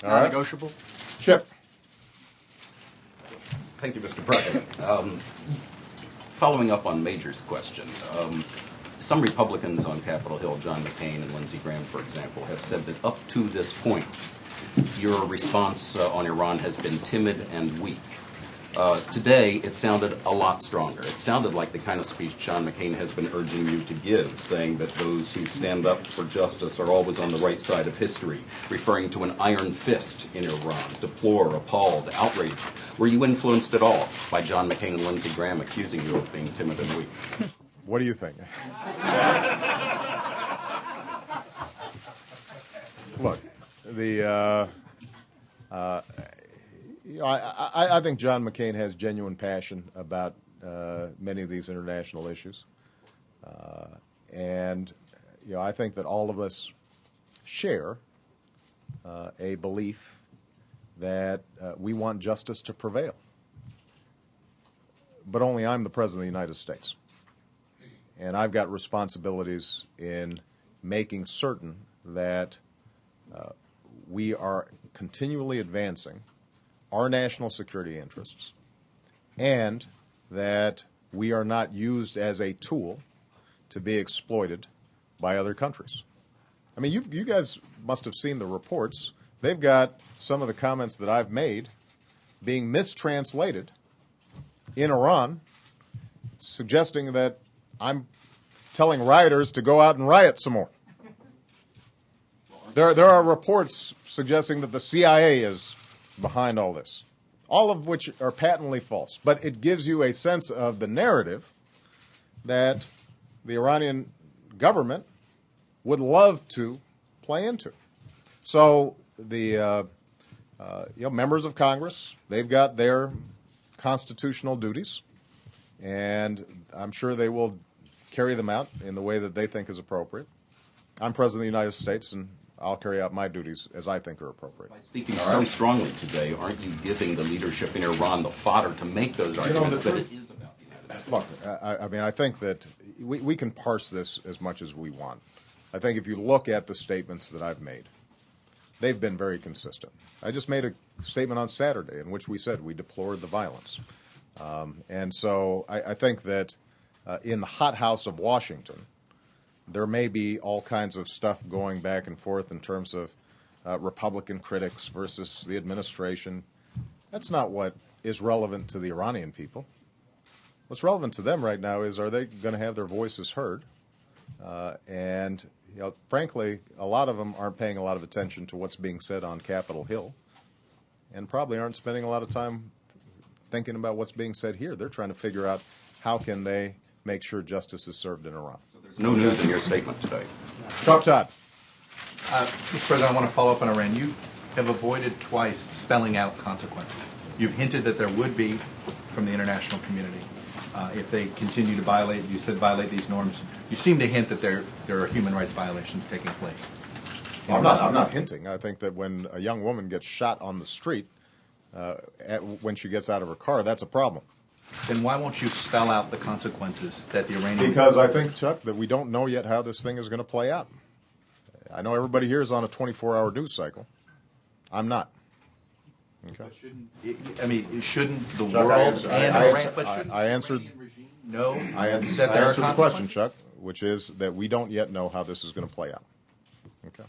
Non-negotiable? Chip. Thank you, Mr. President. Following up on Major's question, some Republicans on Capitol Hill, John McCain and Lindsey Graham, for example, have said that up to this point, your response on Iran has been timid and weak. Today, it sounded a lot stronger. It sounded like the kind of speech John McCain has been urging you to give, saying that those who stand up for justice are always on the right side of history, referring to an iron fist in Iran, deplore, appalled, outraged. Were you influenced at all by John McCain and Lindsey Graham accusing you of being timid and weak? What do you think? Look, I think John McCain has genuine passion about many of these international issues. And I think that all of us share a belief that we want justice to prevail. But only I'm the President of the United States. And I've got responsibilities in making certain that we are continually advancing our national security interests, and that we are not used as a tool to be exploited by other countries. I mean, you guys must have seen the reports. They've got some of the comments that I've made being mistranslated in Iran, suggesting that I'm telling rioters to go out and riot some more. There are reports suggesting that the CIA is behind all this, all of which are patently false. But it gives you a sense of the narrative that the Iranian government would love to play into. So the members of Congress, they've got their constitutional duties, and I'm sure they will carry them out in the way that they think is appropriate. I'm President of the United States, and I'll carry out my duties as I think are appropriate. By speaking so strongly today, aren't you giving the leadership in Iran the fodder to make those arguments that it is about the United States? Look, I mean, I think that we can parse this as much as we want. I think if you look at the statements that I've made, they've been very consistent. I just made a statement on Saturday in which we said we deplored the violence. And so I think that in the hothouse of Washington, there may be all kinds of stuff going back and forth in terms of Republican critics versus the administration. That's not what is relevant to the Iranian people. What's relevant to them right now is, are they going to have their voices heard? And frankly, a lot of them aren't paying a lot of attention to what's being said on Capitol Hill, and probably aren't spending a lot of time thinking about what's being said here. They're trying to figure out how can they make sure justice is served in Iran. So there's no news in your statement today. Chuck Todd. Mr. President, I want to follow up on Iran. You have avoided twice spelling out consequences. You've hinted that there would be from the international community if they continue to violate, you said violate these norms. You seem to hint that there are human rights violations taking place. I'm not hinting. I think that when a young woman gets shot on the street when she gets out of her car, that's a problem. Then why won't you spell out the consequences that the Iranian... Because I think, Chuck, that we don't know yet how this thing is going to play out. I know everybody here is on a 24-hour news cycle. I'm not. Okay. Shouldn't the Chuck, world I answered the question, Chuck, which is that we don't yet know how this is going to play out. Okay.